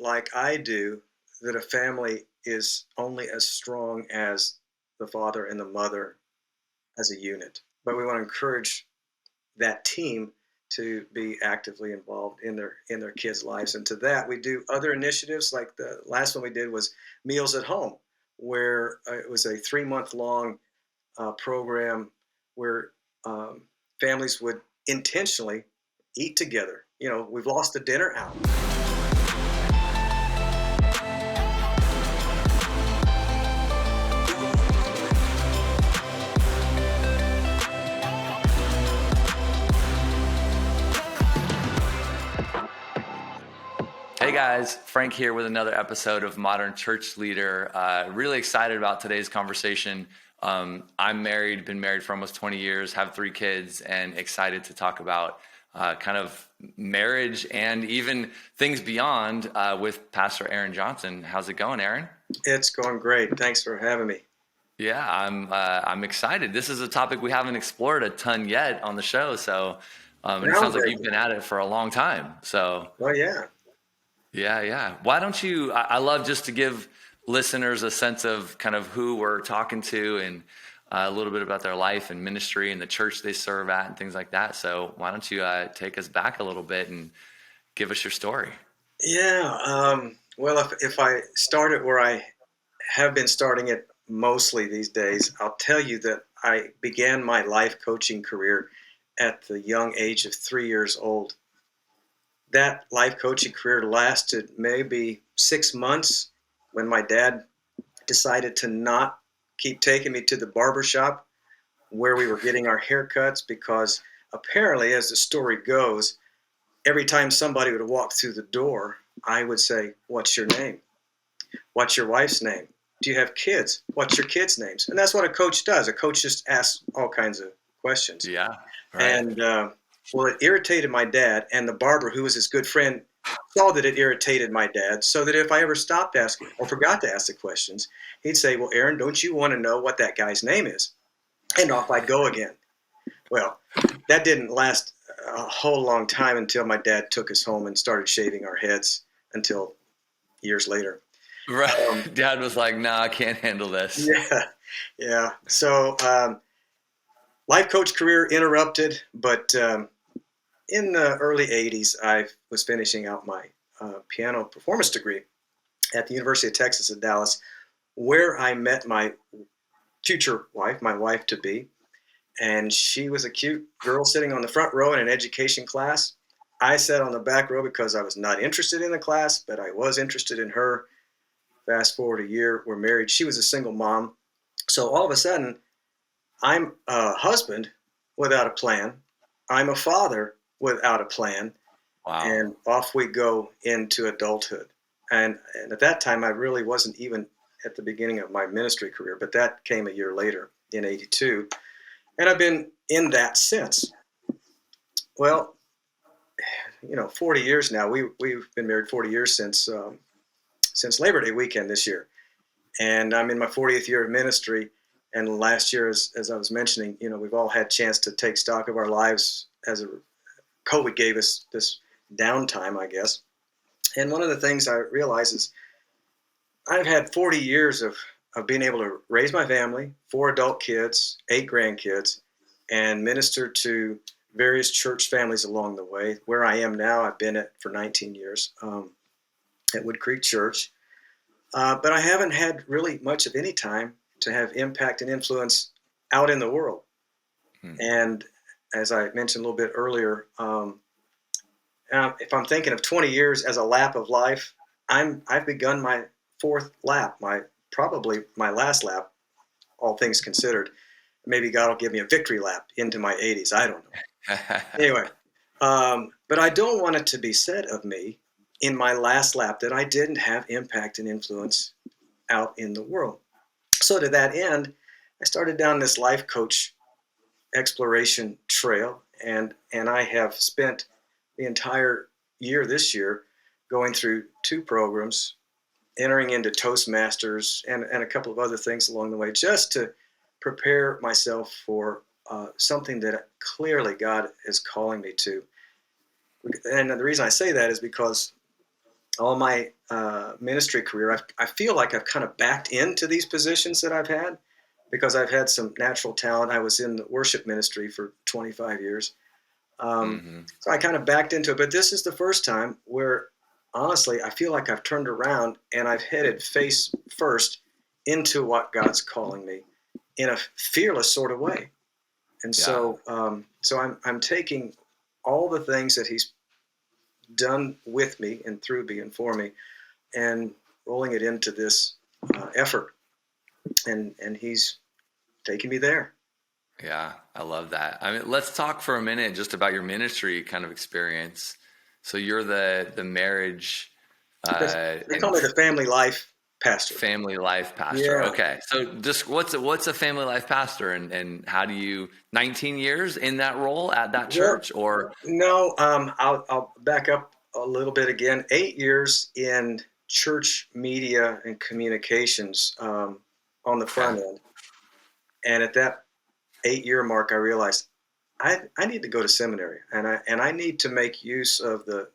like I do, that a family is only as strong as the father and the mother as a unit. But we want to encourage that team to be actively involved in their kids' lives. And to that, we do other initiatives. Like the last one we did was Meals at Home, where it was a 3 month long program where um, families would intentionally eat together. We've lost the dinner out. Hey guys, Frank here with another episode of Modern Church Leader. Really excited about today's conversation. I'm married, been married for almost 20 years, have 3 kids, and excited to talk about kind of marriage and even things beyond with Pastor Aaron Johnson. How's it going, Aaron? It's going great. Thanks for having me. Yeah, I'm excited. This is a topic we haven't explored a ton yet on the show, so and it sounds like you've Groundbreaking. been at it for a long time. So. Well, yeah. Yeah. Why don't you? I love just to give listeners a sense of kind of who we're talking to and a little bit about their life and ministry and the church they serve at and things like that. So why don't you take us back a little bit and give us your story? Yeah. Well, if I start it where I have been starting it mostly these days, I'll tell you that I began my life coaching career at the young age of 3 years old. That life coaching career lasted maybe 6 months when my dad decided to not keep taking me to the barber shop where we were getting our haircuts because apparently, as the story goes, every time somebody would walk through the door, I would say, "What's your name? What's your wife's name? Do you have kids? What's your kids' names?" And that's what a coach does. A coach just asks all kinds of questions. Yeah, right. And well, it irritated my dad, and the barber, who was his good friend, saw that it irritated my dad. So that if I ever stopped asking or forgot to ask the questions, he'd say, "Well, Aaron, don't you want to know what that guy's name is?" And off I'd go again. Well, that didn't last a whole long time until my dad took us home and started shaving our heads until years later. Right. Um, Dad was like, "No, I can't handle this." yeah, yeah. So life coach career interrupted, but in the early 80s, I was finishing out my piano performance degree at the University of Texas at Dallas, where I met my future wife, my wife to be. And she was a cute girl sitting on the front row in an education class. I sat on the back row because I was not interested in the class, but I was interested in her. Fast forward a year, we're married. She was a single mom. So all of a sudden, I'm a husband without a plan. I'm a father without a plan. Wow. And off we go into adulthood. And at that time, I really wasn't even at the beginning of my ministry career, but that came a year later in 82. And I've been in that since. Well, 40 years now. We've been married 40 years since Labor Day weekend this year, and I'm in my 40th year of ministry. And last year, as I was mentioning, we've all had a chance to take stock of our lives as COVID gave us this downtime, I guess. And one of the things I realize is I've had 40 years of being able to raise my family, 4 adult kids, 8 grandkids, and minister to various church families along the way. Where I am now, I've been at for 19 years at Wood Creek Church. But I haven't had really much of any time to have impact and influence out in the world. Hmm. And as I mentioned a little bit earlier, if I'm thinking of 20 years as a lap of life, I've begun my 4th lap, probably my last lap, all things considered. Maybe God will give me a victory lap into my 80s. I don't know. Anyway, but I don't want it to be said of me in my last lap that I didn't have impact and influence out in the world. So to that end, I started down this life coach exploration trail, and I have spent the entire year this year going through 2 programs, entering into Toastmasters and a couple of other things along the way, just to prepare myself for something that clearly God is calling me to. And the reason I say that is because all my ministry career, I feel like I've kind of backed into these positions that I've had because I've had some natural talent. I was in the worship ministry for 25 years. Hmm. So I kind of backed into it. But this is the first time where, honestly, I feel like I've turned around and I've headed face first into what God's calling me in a fearless sort of way. And Yeah. so I'm taking all the things that He's done with me and through me and for me, and rolling it into this effort, and He's taking me there. Yeah, I love that. I mean, let's talk for a minute just about your ministry kind of experience. So you're the marriage Because they call and me the family life pastor. family life pastor. Yeah. Okay. So just what's a family life pastor, and how do you 19 years in that role at that Well, church? Or no, I'll back up a little bit again. 8 years in church media and communications on the okay. front end. And at that 8 year mark, I realized I need to go to seminary, and I need to make use of the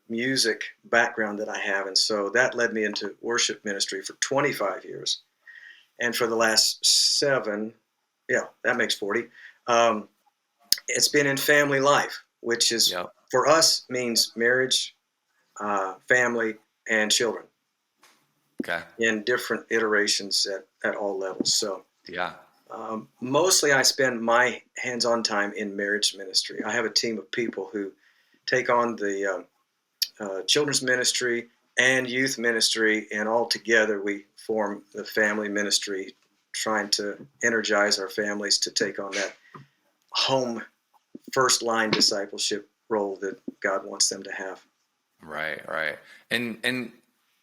music background that I have. And so that led me into worship ministry for 25 years. And for the last seven, yeah, that makes 40. Um, it's been in family life, which is Yep. for us means marriage, family, and children Okay. in different iterations at all levels. So Yeah. mostly I spend my hands on time in marriage ministry. I have a team of people who take on the children's ministry and youth ministry, and all together we form the family ministry, trying to energize our families to take on that home first line discipleship role that God wants them to have. Right, right. And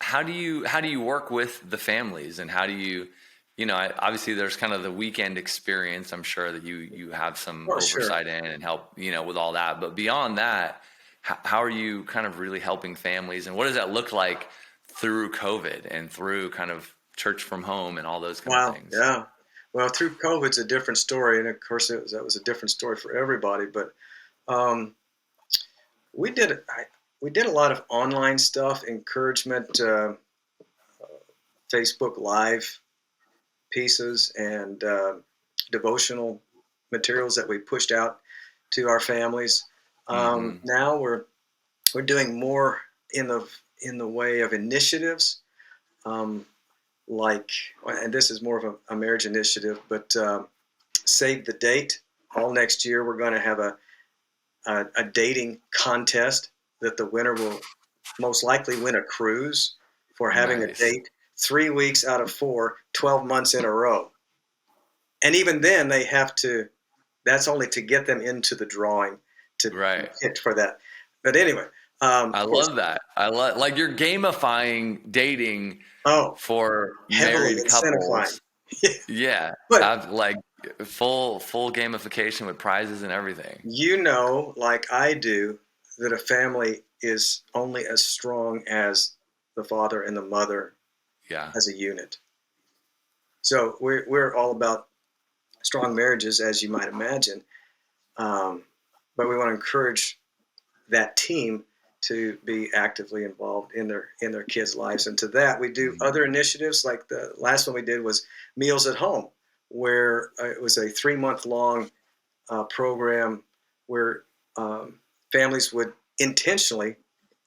how do you work with the families, and how do you, obviously there's kind of the weekend experience. I'm sure that you have some Oh, sure. oversight in and help, with all that. But beyond that, how are you kind of really helping families, and what does that look like through COVID and through kind of church from home and all those kind of Wow. things? Yeah. Well, through COVID's a different story, and of course that was a different story for everybody. But um, we did we did a lot of online stuff, encouragement, Facebook Live pieces, and devotional materials that we pushed out to our families. Mm-hmm. Now we're doing more in the way of initiatives, um, like, and this is more of a marriage initiative, but save the date. All next year, we're going to have a dating contest that the winner will most likely win a cruise for having a Nice. date 3 weeks out of 4, 12 months in a row. And even then, they have to, that's only to get them into the drawing to be Right. picked for that. But anyway, I of course, love that. I love, like, you're gamifying dating oh, for heavily married incentivizing. couples. Yeah, But I've like full gamification with prizes and everything. you know, like I do, that a family is only as strong as the father and the mother Yeah, as a unit. So we're all about strong marriages, as you might imagine. Um, but we want to encourage that team to be actively involved in their kids' lives. And to that, we do mhm, other initiatives. Like the last one we did was Meals at Home, where it was a 3 month long program where um, families would intentionally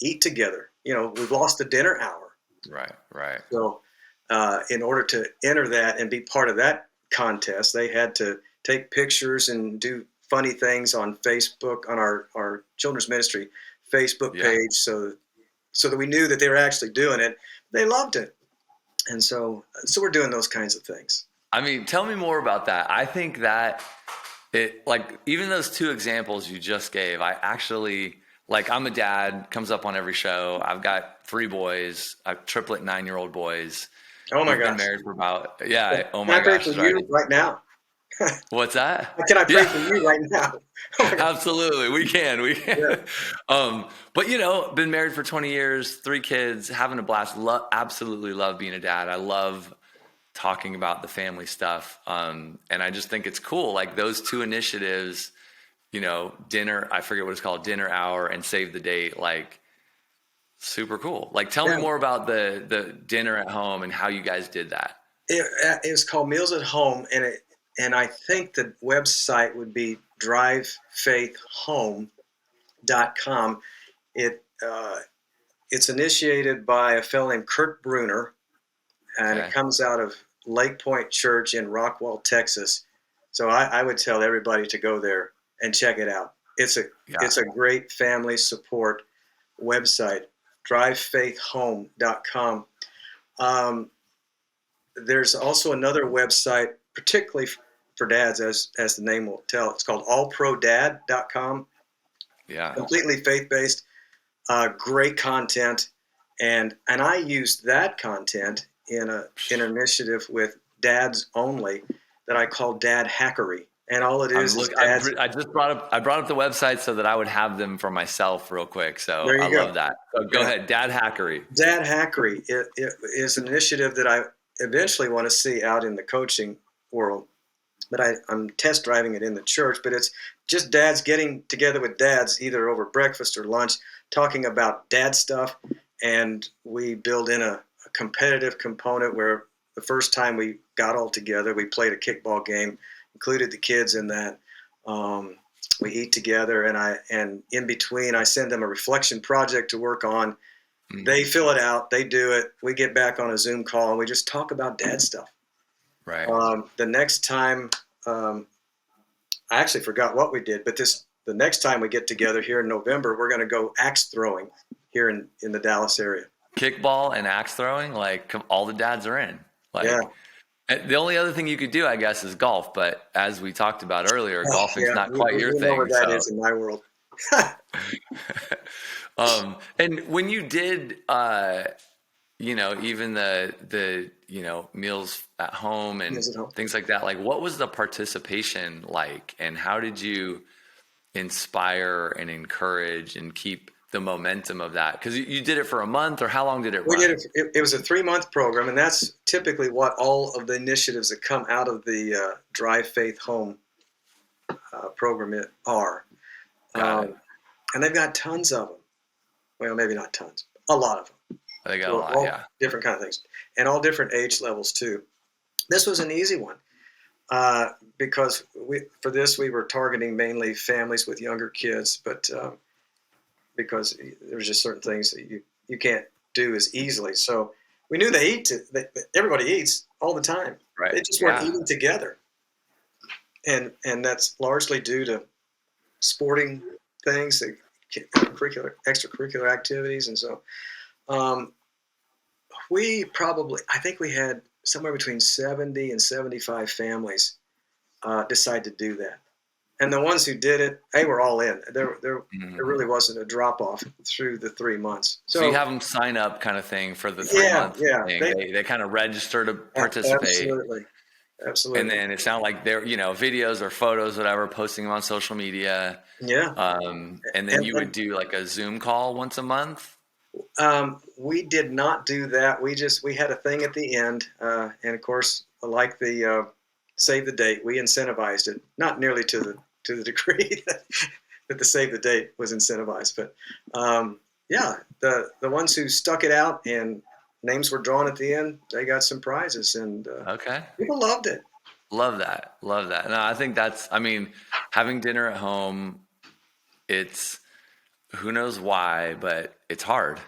eat together. You know, we've lost the dinner hour, right, right. so in order to enter that and be part of that contest, they had to take pictures and do funny things on Facebook, on our children's ministry Facebook Yeah, page, so that we knew that they were actually doing it. They loved it, and so we're doing those kinds of things. I mean, tell me more about that. I think that it, like, even those two examples you just gave, I actually, like, I'm a dad, comes up on every show. I've got three boys, I have triplet 9-year-old boys. Oh my We've been gosh! married for about, yeah, oh Can my I pray gosh, for is right. you right now? What's that? Can I pray Yeah. for you right now? Oh my gosh! Absolutely, we can. We Yeah. can. But been married for 20 years, three kids, having a blast. Absolutely love being a dad. I love talking about the family stuff, and I just think it's cool. Like those two initiatives, dinner. I forget what it's called, dinner hour and save the date. Like Super cool. Like, tell me Yeah, more about the dinner at home and how you guys did that. it was called Meals at Home, and I think the website would be drivefaithhome.com. It it's initiated by a fellow named Kurt Bruner, and it Okay. comes out of Lake Point Church in Rockwall, Texas. So I would tell everybody to go there and check it out. Yeah. It's a great family support website, drivefaithhome.com. Um, there's also another website, particularly for dads, as the name will tell. It's called allprodad.com, Yeah. completely faith based, great content, and I used that content in an initiative with dads only that I call Dad Hackery, and all it is dads. I just brought up the website so that I would have them for myself real quick. So There I you go. love that. So go Yeah, ahead, Dad Hackery. Dad Hackery it is an initiative that I eventually want to see out in the coaching world, but I'm test driving it in the church. But it's just dads getting together with dads, either over breakfast or lunch, talking about dad stuff. And we build in a competitive component where the first time we got all together, we played a kickball game, included the kids in that. Um, we eat together, and in between, I send them a reflection project to work on. Mm, They fill it out, they do it. We get back on a Zoom call, and we just talk about dad stuff. right. The next time, um, I actually forgot what we did, but the next time we get together here in November, we're going to go axe throwing here in the Dallas area. Kickball and axe throwing, like all the dads are in. Yeah. Like the only other thing you could do, I guess, is golf. But as we talked about earlier, Oh, golfing's yeah. not quite your You know where thing. that So, is in my world. and when you did, even the meals at home and Is it home? things like that, like what was the participation like, and how did you inspire and encourage and keep the momentum of that? Because you did it for a month, or how long did it We did run? it was a 3-month program, and that's typically what all of the initiatives that come out of the Drive Faith Home program are. Got it. Um, and they've got tons of them. Well, maybe not tons, a lot of them. They got a So lot, all yeah. different kind of things, and all different age levels too. This was an easy one because for this we were targeting mainly families with younger kids, but because there's just certain things that you can't do as easily. So we knew they eat. Everybody eats all the time. Right. They just weren't Yeah. eating together, and that's largely due to sporting things, extracurricular activities, and so um, I think we had somewhere between 70 and 75 families decide to do that. And the ones who did it, they were all in. There Mhm. really wasn't a drop off through the 3 months. So you So have them sign up kind of thing for the three yeah, month yeah, thing. They kind of register to participate. absolutely, And absolutely, then it sounded like they're, videos or photos, whatever, posting them on social media. yeah. And then you would And do like a Zoom call once a month. we did not do that. We had a thing at the end, and of course, like the save the date, we incentivized it, not nearly to the degree that the save the date was incentivized, but yeah, the ones who stuck it out and names were drawn at the end, they got some prizes, and Okay. people loved it. Love that. Love that. No, I think I mean, having dinner at home, it's who knows why, but it's hard.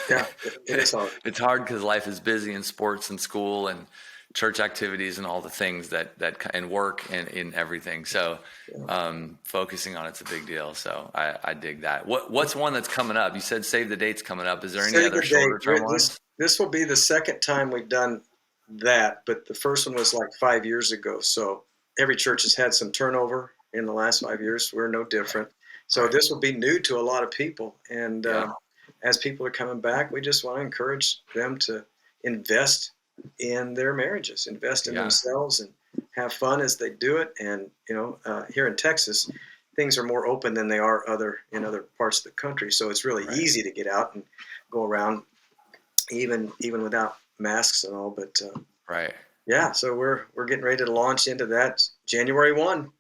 Yeah, it is hard. It's hard because life is busy in sports and school and church activities and all the things and work and in everything. So Yeah. focusing on it's a big deal. So I dig that. What's one that's coming up? You said save the date's coming up. Is there any Save other the date. shorter term ones? This will be the second time we've done that, but the first one was like 5 years ago. So every church has had some turnover in the last 5 years. We're no different. So Right. this will be new to a lot of people, and Yeah. as people are coming back, we just want to encourage them to invest in their marriages, invest in Yeah. themselves, and have fun as they do it. And here in Texas, things are more open than they are in other parts of the country. So it's really Right. easy to get out and go around, even without masks and all. But Right. yeah, so we're getting ready to launch into that January 1.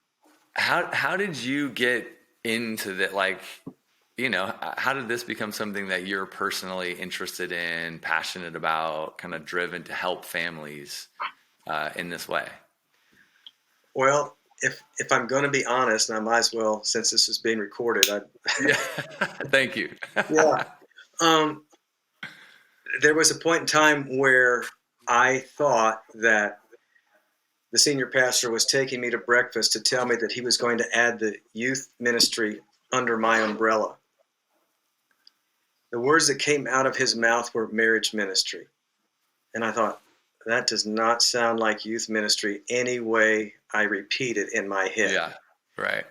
How did you get into that? Like, how did this become something that you're personally interested in, passionate about, kind of driven to help families in this way? Well, if I'm going to be honest, and I might as well, since this is being recorded, Yeah. Thank you. yeah. Um, there was a point in time where I thought that the senior pastor was taking me to breakfast to tell me that he was going to add the youth ministry under my umbrella. The words that came out of his mouth were marriage ministry. And I thought, that does not sound like youth ministry any way I repeat it in my head. Yeah. Right.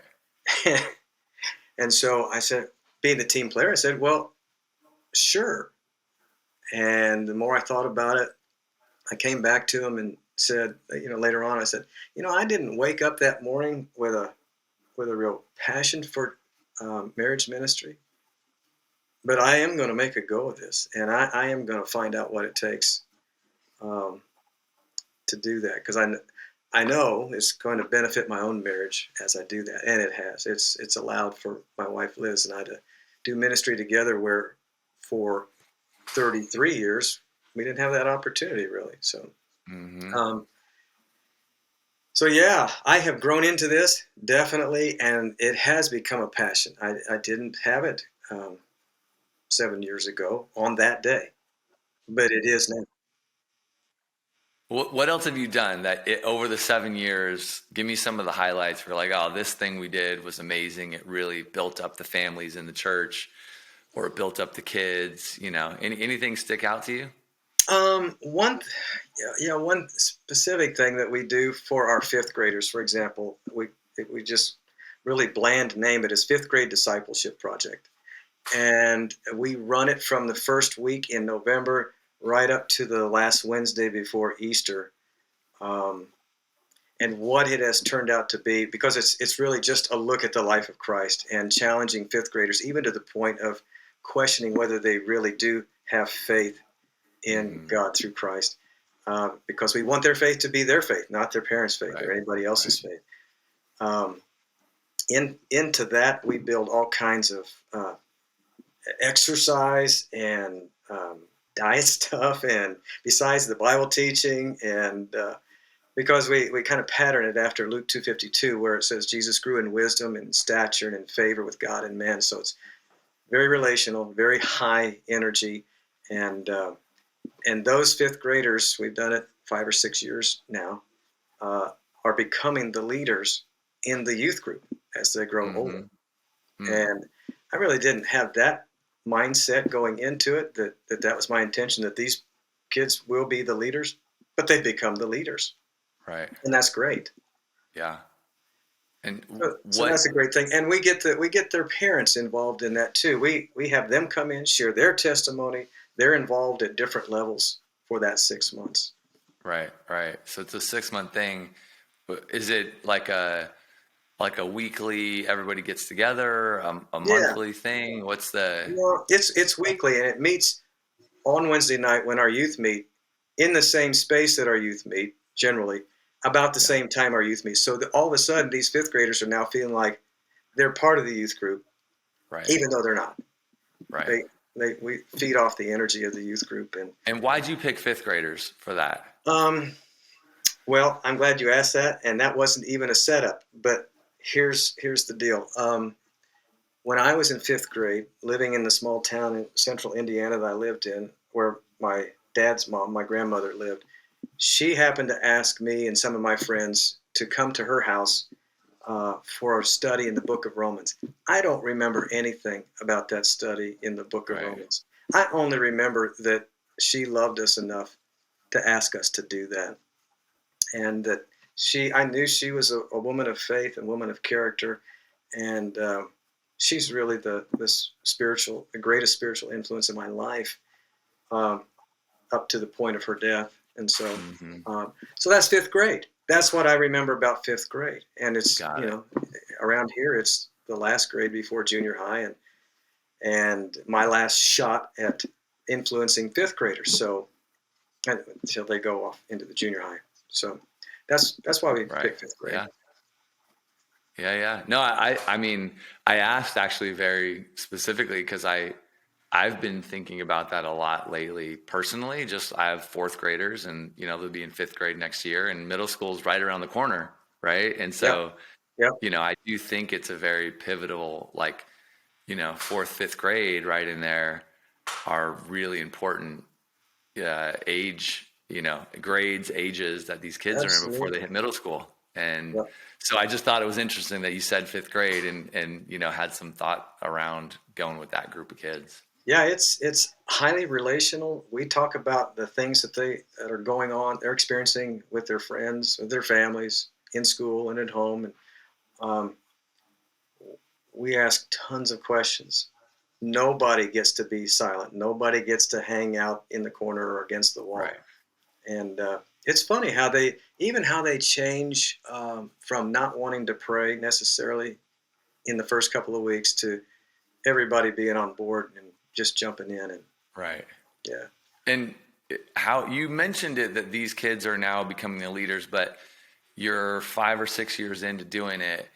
And so I said, being the team player, I said, well, sure. And the more I thought about it, I came back to him and said, later on, I said, I didn't wake up that morning with a real passion for marriage ministry, but I am going to make a go of this, and I am going to find out what it takes um, to do that, because I know it's going to benefit my own marriage as I do that, and it has. It's allowed for my wife Liz and I to do ministry together, where for 33 years we didn't have that opportunity really. So. Hmm. Um, So yeah, I have grown into this definitely, and it has become a passion. I didn't have it 7 years ago on that day, but it is now. What else have you done over the 7 years? Give me some of the highlights. We're like, oh, this thing we did was amazing. It really built up the families in the church, or it built up the kids. Anything stick out to you? One, yeah, one specific thing that we do for our fifth graders, for example, we just really bland name it as Fifth Grade Discipleship Project, and we run it from the first week in November right up to the last Wednesday before Easter. Um, and what it has turned out to be, because it's really just a look at the life of Christ and challenging fifth graders, even to the point of questioning whether they really do have faith in Hmm. God through Christ, because we want their faith to be their faith, not their parents' faith Right. or anybody Right. else's faith. Um, into that, we build all kinds of exercise and diet stuff, and besides the Bible teaching, and because we kind of pattern it after Luke 2:52, where it says Jesus grew in wisdom and stature and in favor with God and men. So it's very relational, very high energy, and those fifth graders, we've done it 5 or 6 years now, uh, are becoming the leaders in the youth group as they grow older. Hmm. Mm. And I really didn't have that mindset going into it, that was my intention, that these kids will be the leaders, but they become the leaders, Right. and that's great. Yeah. And So that's a great thing, and we get their parents involved in that too. We have them come in, share their testimony. They're involved at different levels for that 6 months. Right. Right. So it's a 6 month thing. But is it like a weekly? Everybody gets together. A Yeah, monthly thing. What's the? well, it's weekly, and it meets on Wednesday night when our youth meet, in the same space that our youth meet, generally about the Yeah. same time our youth meet. So that all of a sudden, these fifth graders are now feeling like they're part of the youth group, Right. even though they're not. Right. They we feed off the energy of the youth group. And And why'd you pick fifth graders for that? um, well, I'm glad you asked that, and that wasn't even a setup. But here's the deal. When I was in fifth grade, living in the small town in central Indiana that I lived in, where my dad's mom, my grandmother, lived, she happened to ask me and some of my friends to come to her house for a study in the book of Romans. I don't remember anything about that study in the book of Right. Romans. I only remember that she loved us enough to ask us to do that, and that I knew she was a woman of faith and woman of character, and she's really the greatest spiritual influence in my life, um, up to the point of her death. And so, Hmm. so that's fifth grade. That's what I remember about fifth grade. And it's, Got it. around here, it's the last grade before junior high, and my last shot at influencing fifth graders. So until they go off into the junior high. So that's why we Right. picked fifth grade. Yeah. Yeah. No, I mean, I asked actually very specifically because I've been thinking about that a lot lately personally. Just I have fourth graders and, they'll be in fifth grade next year and middle school's right around the corner. Right. And Yep. so, Yep. I do think it's a very pivotal, like, fourth, fifth grade right in there are really important age, grades, ages that these kids are in before they Absolutely. hit middle school. And Yep. so I just thought it was interesting that you said fifth grade and had some thought around going with that group of kids. Yeah, it's highly relational. We talk about the things that are going on, they're experiencing with their friends, with their families, in school and at home, and um, we ask tons of questions. Nobody gets to be silent. Nobody gets to hang out in the corner or against the wall. Right. And it's funny how they change from not wanting to pray necessarily in the first couple of weeks to everybody being on board and just jumping in and Right. yeah. And how you mentioned it that these kids are now becoming the leaders, but you're 5 or 6 years into doing it.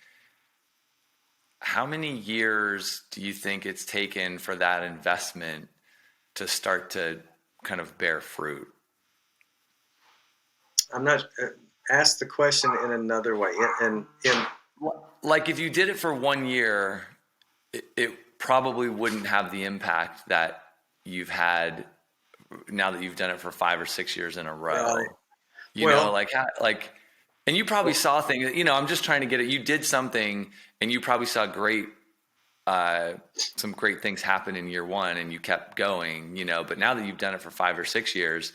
How many years do you think it's taken for that investment to start to kind of bear fruit? I'm not ask the question in another way. And in Like if you did it for 1 year, it probably wouldn't have the impact that you've had now that you've done it for 5 or 6 years in a right. row. Well, Like, and you probably saw things. I'm just trying to get it. You did something, and you probably saw some great things happen in year one, and you kept going. But now that you've done it for 5 or 6 years,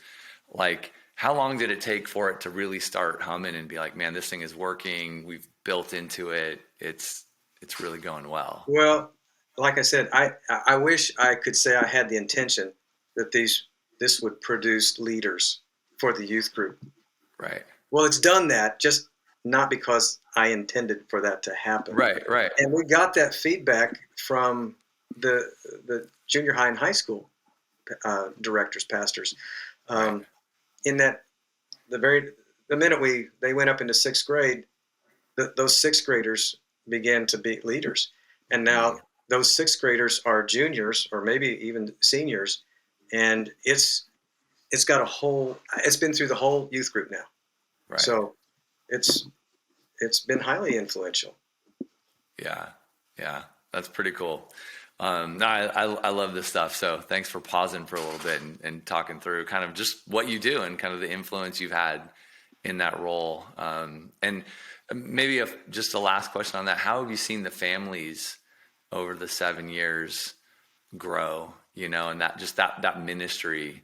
like, how long did it take for it to really start humming and be like, man, this thing is working. We've built into it. It's really going well. well, like I said, I wish I could say I had the intention that this would produce leaders for the youth group. Right. Well, it's done that, just not because I intended for that to happen. Right. Right. And we got that feedback from the junior high and high school directors, pastors, Right. um, in that the very the minute they went up into sixth grade, those sixth graders began to be leaders, and now Mm, those sixth graders are juniors or maybe even seniors, and it's been through the whole youth group now, right. so it's it's been highly influential. Yeah, yeah, that's pretty cool. No, I love this stuff. So thanks for pausing for a little bit and talking through kind of just what you do and kind of the influence you've had in that role. And maybe just a last question on that. How have you seen the families over the 7 years grow, and that ministry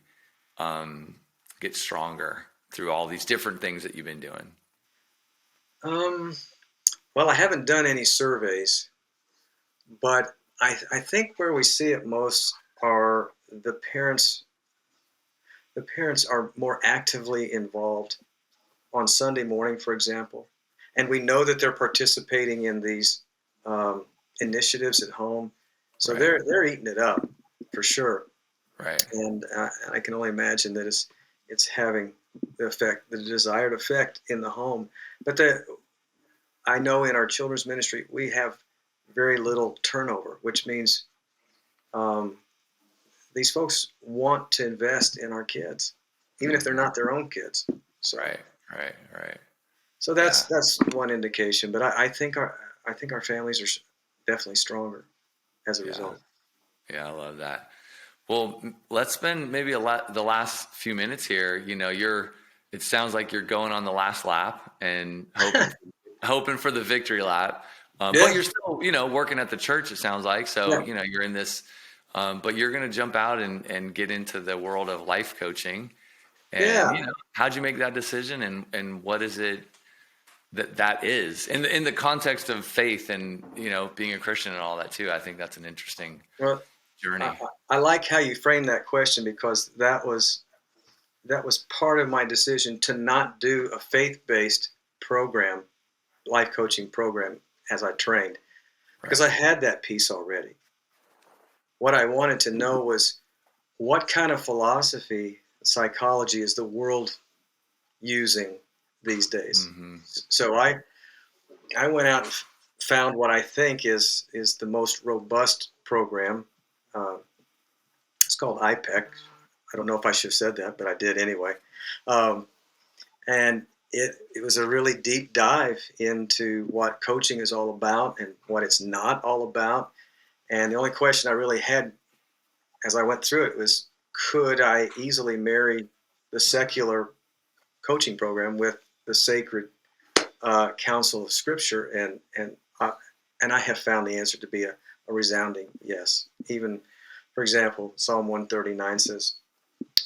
get stronger through all these different things that you've been doing? um, well, I haven't done any surveys, but I think where we see it most are the parents are more actively involved on Sunday morning, for example, and we know that they're participating in these um, initiatives at home, so Right, they're eating it up for sure. right, And I can only imagine that it's having the desired effect in the home. But I know in our children's ministry we have very little turnover, which means um, these folks want to invest in our kids, even if they're hmm, not their own kids. So right, right, right. so Yeah, that's one indication. But I think our families are definitely stronger as a yeah, result. yeah. I love that. Well, let's spend maybe the last few minutes here. It sounds like you're going on the last lap and hoping for the victory lap. But Yeah, you're still, working at the church, it sounds like. So, yeah, you're in this, but you're going to jump out and get into the world of life coaching. And, yeah. how'd you make that decision and what is it that is in the context of faith and, being a Christian and all that too? I think that's an interesting Well, I, journey. I like how you framed that question because that was part of my decision to not do a faith-based program, life coaching program, as I trained, because Right. I had that piece already. What I wanted to know was what kind of philosophy, psychology is the world using these days. Hmm. So I went out found what I think is the most robust program. Uh, it's called IPEC. I don't know if I should have said that, but I did anyway. Um, and it was a really deep dive into what coaching is all about and what it's not all about. And the only question I really had as I went through it was, could I easily marry the secular coaching program with the sacred counsel of Scripture? And I have found the answer to be a resounding yes. Even, for example, Psalm 139 says,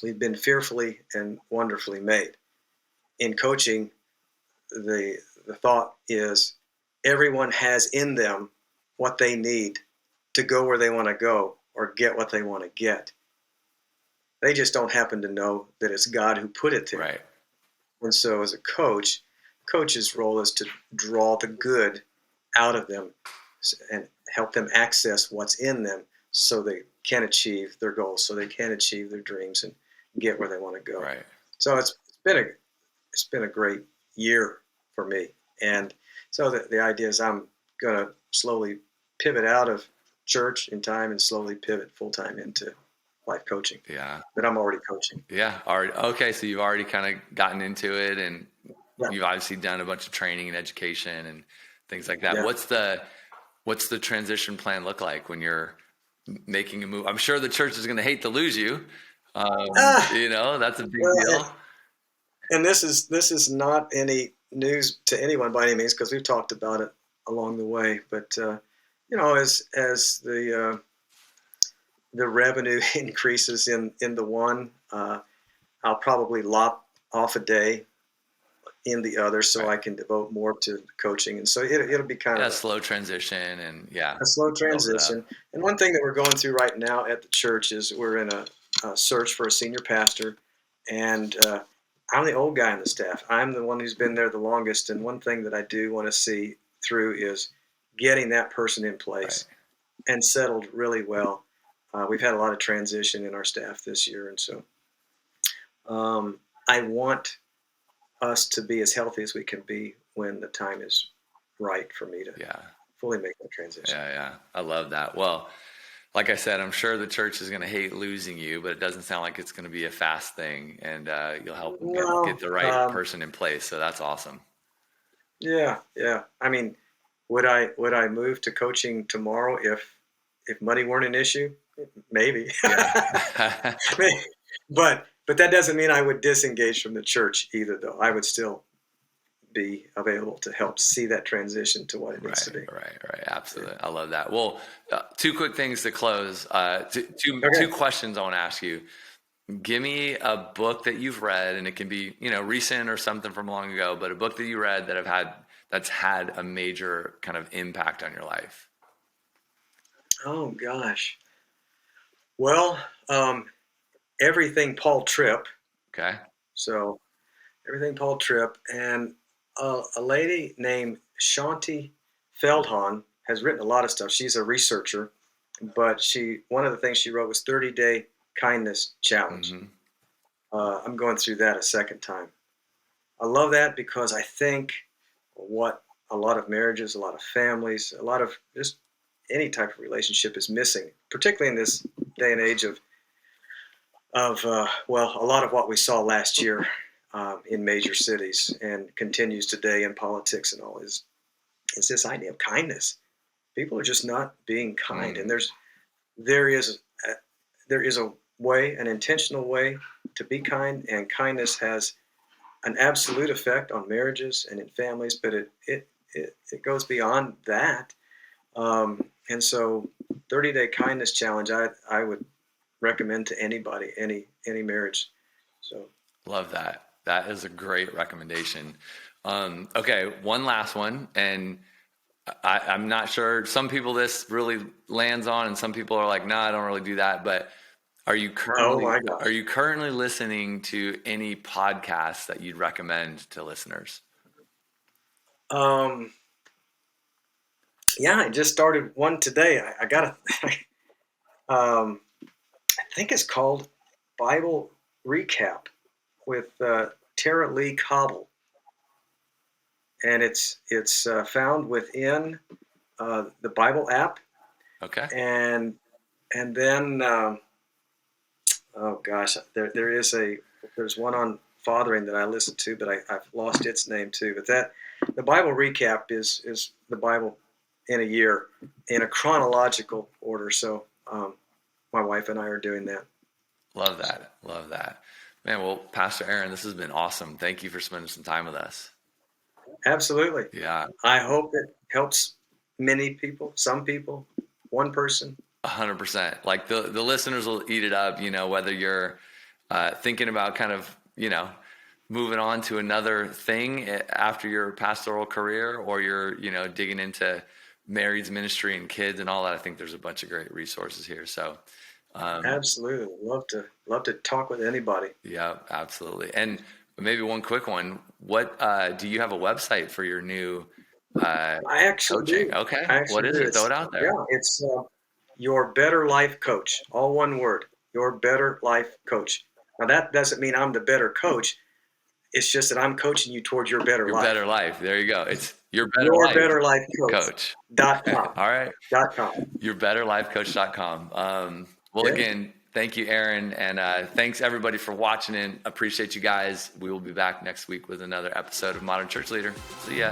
"We've been fearfully and wonderfully made." In coaching, the thought is everyone has in them what they need to go where they want to go or get what they want to get. They just don't happen to know that it's God who put it there. Right. And so, as a coach's role is to draw the good out of them and help them access what's in them so they can achieve their goals, so they can achieve their dreams and get where they want to go. Right. So it's been a great year for me. And so the idea is I'm going to slowly pivot out of church in time and slowly pivot full time into life coaching. Yeah. But I'm already coaching. Yeah. Already. Okay. So you've already kind of gotten into it, and Yeah. you've obviously done a bunch of training and education and things like that. Yeah. What's the transition plan look like when you're making a move? I'm sure the church is going to hate to lose you. You know, that's a big deal. And this is not any news to anyone by any means, because we've talked about it along the way. But you know, as the revenue increases in the one, I'll probably lop off a day in the other so Right. I can devote more to coaching. And so it'll be kind Yeah, of slow transition, and yeah, a slow build it up. transition. And one thing that we're going through right now at the church is we're in a search for a senior pastor. And I'm the old guy on the staff. I'm the one who's been there the longest. And one thing that I do want to see through is getting that person in place Right. and settled really well. We've had a lot of transition in our staff this year. And so I want us to be as healthy as we can be when the time is right for me to Yeah. fully make the transition. Yeah. Yeah. I love that. Well, like I said, I'm sure the church is going to hate losing you, but it doesn't sound like it's going to be a fast thing, and you'll help them get No, the right person in place. So that's awesome. yeah, yeah. I mean, would I move to coaching tomorrow if money weren't an issue? Maybe. Yeah. But that doesn't mean I would disengage from the church either, though. I would still be available to help see that transition to what it needs to be. Right. Absolutely. I love that. Well, two quick things to close. Two Okay. questions I want to ask you. Give me a book that you've read, and it can be, you know, recent or something from long ago, but a book that you read that's had a major kind of impact on your life. Oh gosh. Well, everything Paul Tripp. Okay. So everything Paul Tripp and a lady named Shanti Feldhahn has written a lot of stuff. She's a researcher, but one of the things she wrote was 30-day kindness challenge. Mm-hmm. I'm going through that a second time. I love that because I think what a lot of marriages, a lot of families, a lot of just any type of relationship is missing, particularly in this day and age of well, a lot of what we saw last year in major cities and continues today in politics and all is this idea of kindness. People are just not being kind, and there is a, there is a way, an intentional way to be kind, and kindness has an absolute effect on marriages and in families, but it goes beyond that. And so, 30-day kindness challenge, I would recommend to anybody, any marriage. So Love that. That is a great recommendation. Okay, one last one, and I'm not sure. Some people this really lands on, and some people are like, "No, I don't really do that." But oh my gosh. are you currently listening to any podcasts that you'd recommend to listeners? Um, yeah, I just started one today. I got I think it's called Bible Recap with Tara Lee Cobble, and it's found within the Bible app, Okay. and then oh gosh, there's one on fathering that I listen to, but I've lost its name too. But that the Bible recap is the Bible in a year in a chronological order. So my wife and I are doing that. Love that. Love that. Man, well, Pastor Aaron, this has been awesome. Thank you for spending some time with us. Absolutely. Yeah, I hope it helps many people, some people, one person. 100%. Like the listeners will eat it up, whether you're thinking about kind of, moving on to another thing after your pastoral career, or you're, digging into marrieds ministry and kids and all that. I think there's a bunch of great resources here. So, Absolutely. Love to talk with anybody. yeah, absolutely. And maybe one quick one. What do you have a website for your new uh, I actually coaching? do. Okay. I What actually is do. it? Throw It's it out there. Yeah, it's Your Better Life Coach, all one word. Your Better Life Coach. Now that doesn't mean I'm the better coach. It's just that I'm coaching you towards your better Your life. better life. There you go. It's your better Your life Better Life Coach coach. dot com All right. dot com. Yourbetterlifecoach.com. Well, Yeah. again, thank you, Aaron. And thanks everybody for watching and appreciate you guys. We will be back next week with another episode of Modern Church Leader. See ya.